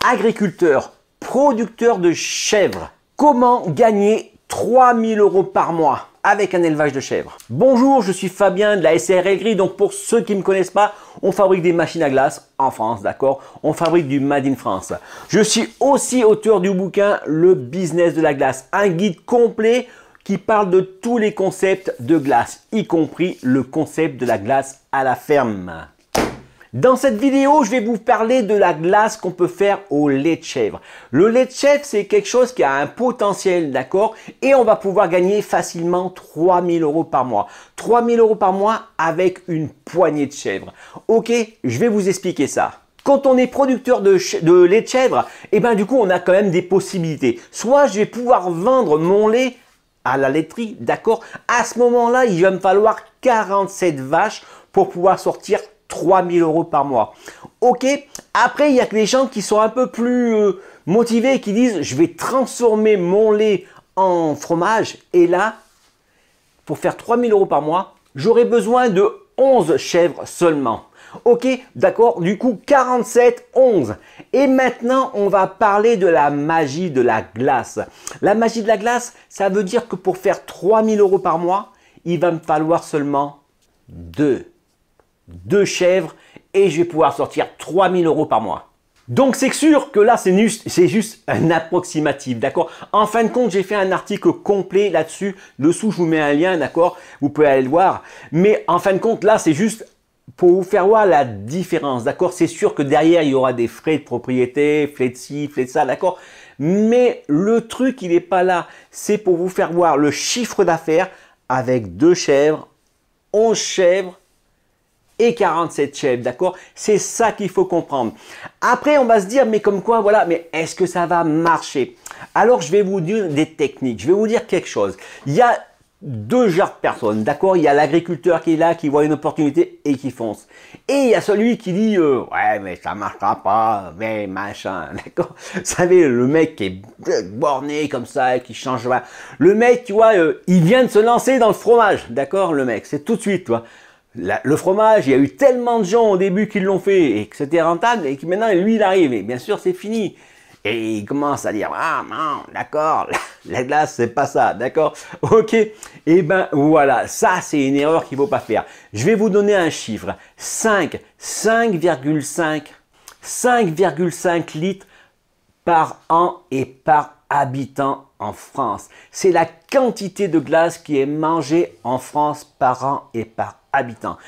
agriculteur, producteur de chèvres. Comment gagner 3000 € par mois avec un élevage de chèvres? Bonjour, je suis Fabien de la SARL Gris. Donc pour ceux qui ne me connaissent pas, on fabrique des machines à glace en France, d'accord? On fabrique du Made in France. Je suis aussi auteur du bouquin Le business de la glace, un guide complet qui parle de tous les concepts de glace, y compris le concept de la glace à la ferme. Dans cette vidéo, je vais vous parler de la glace qu'on peut faire au lait de chèvre. Le lait de chèvre, c'est quelque chose qui a un potentiel, d'accord? Et on va pouvoir gagner facilement 3000 € par mois. 3000 € par mois avec une poignée de chèvres. Ok, je vais vous expliquer ça. Quand on est producteur de lait de chèvre, et ben du coup, on a quand même des possibilités. Soit je vais pouvoir vendre mon lait à la laiterie, d'accord? À ce moment-là, il va me falloir 47 vaches pour pouvoir sortir 3000 € par mois. Ok, après il y a que les gens qui sont un peu plus motivés, qui disent je vais transformer mon lait en fromage, et là, pour faire 3000 € par mois, j'aurai besoin de 11 chèvres seulement. Ok, d'accord, du coup 47, 11. Et maintenant, on va parler de la magie de la glace. La magie de la glace, ça veut dire que pour faire 3000 € par mois, il va me falloir seulement deux chèvres et je vais pouvoir sortir 3000 € par mois. Donc c'est sûr que là c'est juste un approximatif, d'accord? En fin de compte, j'ai fait un article complet là-dessus. Dessous, je vous mets un lien, d'accord? Vous pouvez aller le voir. Mais en fin de compte, là c'est juste pour vous faire voir la différence, d'accord? C'est sûr que derrière, il y aura des frais de propriété, frais de ci, frais de ça, d'accord? Mais le truc, il n'est pas là. C'est pour vous faire voir le chiffre d'affaires avec 2 chèvres, 11 chèvres, et 47 chèvres, d'accord? C'est ça qu'il faut comprendre. Après, on va se dire, mais comme quoi, voilà, mais est-ce que ça va marcher? Alors, je vais vous dire des techniques, je vais vous dire quelque chose. Il y a deux genres de personnes, d'accord? Il y a l'agriculteur qui est là, qui voit une opportunité et qui fonce. Et il y a celui qui dit, ouais, mais ça marchera pas, mais machin, d'accord? Vous savez, le mec qui est borné comme ça, qui change pas. Le mec, tu vois, il vient de se lancer dans le fromage, d'accord? Le mec, c'est tout de suite, tu vois. Le fromage, il y a eu tellement de gens au début qui l'ont fait et que c'était rentable et que maintenant lui il arrive et bien sûr c'est fini. Et il commence à dire ah non d'accord la glace c'est pas ça, d'accord, ok, et ben voilà, ça c'est une erreur qu'il ne faut pas faire. Je vais vous donner un chiffre, 5,5 litres par an et par habitant en France. C'est la quantité de glace qui est mangée en France par an et par habitant.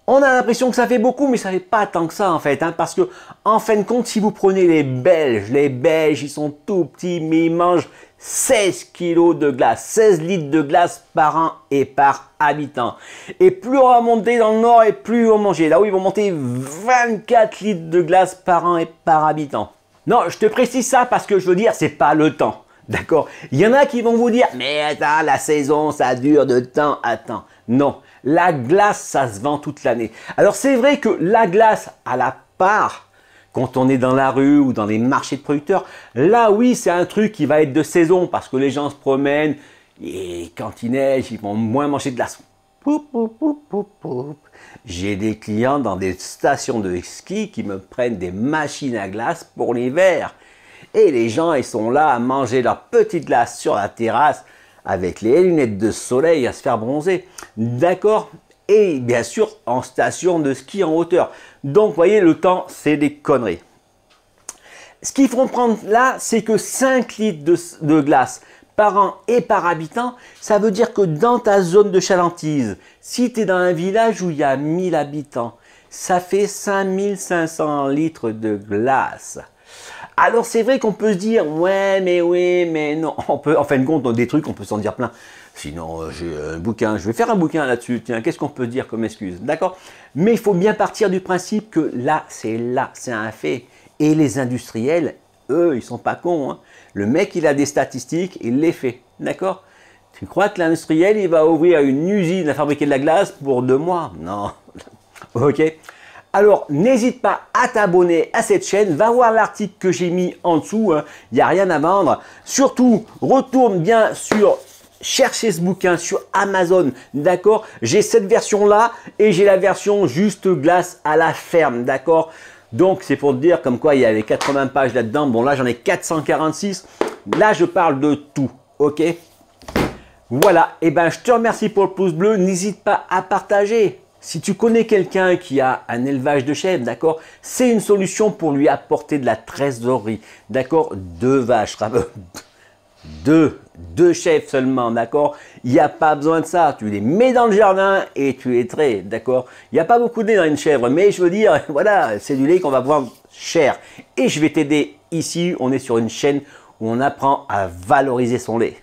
On a l'impression que ça fait beaucoup, mais ça fait pas tant que ça en fait, hein, parce que en fin de compte, si vous prenez les Belges ils sont tout petits, mais ils mangent 16 kilos de glace, 16 litres de glace par an et par habitant. Et plus on va monter dans le nord et plus ils vont manger. Là où ils vont monter 24 litres de glace par an et par habitant. Non, je te précise ça parce que je veux dire, c'est pas le temps. D'accord? Il y en a qui vont vous dire, mais attends, la saison, ça dure de temps à temps. Non, la glace, ça se vend toute l'année. Alors c'est vrai que la glace à la part, quand on est dans la rue ou dans les marchés de producteurs, là oui, c'est un truc qui va être de saison parce que les gens se promènent et quand il neige, ils vont moins manger de glace. J'ai des clients dans des stations de ski qui me prennent des machines à glace pour l'hiver. Et les gens, ils sont là à manger leur petite glace sur la terrasse avec les lunettes de soleil à se faire bronzer. D'accord? Et bien sûr, en station de ski en hauteur. Donc, vous voyez, le temps, c'est des conneries. Ce qu'il faut prendre là, c'est que 5 litres de glace par an et par habitant, ça veut dire que dans ta zone de chalandise, si tu es dans un village où il y a 1000 habitants, ça fait 5500 litres de glace. Alors c'est vrai qu'on peut se dire ouais mais oui mais non, on peut en fin de compte dans des trucs on peut s'en dire plein. Sinon j'ai un bouquin, je vais faire un bouquin là-dessus. Tiens, qu'est-ce qu'on peut dire comme excuse, d'accord? Mais il faut bien partir du principe que là c'est un fait. Et les industriels, eux, ils sont pas cons, hein. Le mec il a des statistiques, il les fait, d'accord? Tu crois que l'industriel il va ouvrir une usine à fabriquer de la glace pour 2 mois? Non, ok. Alors, n'hésite pas à t'abonner à cette chaîne, va voir l'article que j'ai mis en dessous, hein. Il n'y a rien à vendre. Surtout, retourne bien sur chercher ce bouquin sur Amazon, d'accord? J'ai cette version-là et j'ai la version juste glace à la ferme, d'accord? Donc c'est pour te dire comme quoi il y avait 80 pages là-dedans. Bon là j'en ai 446. Là je parle de tout, ok? Voilà, et ben je te remercie pour le pouce bleu. N'hésite pas à partager. Si tu connais quelqu'un qui a un élevage de chèvres, d'accord, c'est une solution pour lui apporter de la trésorerie, d'accord, 2 vaches, deux chèvres seulement, d'accord. Il n'y a pas besoin de ça. Tu les mets dans le jardin et tu les traites, d'accord. Il n'y a pas beaucoup de lait dans une chèvre, mais je veux dire, voilà, c'est du lait qu'on va vendre cher. Et je vais t'aider ici. On est sur une chaîne où on apprend à valoriser son lait.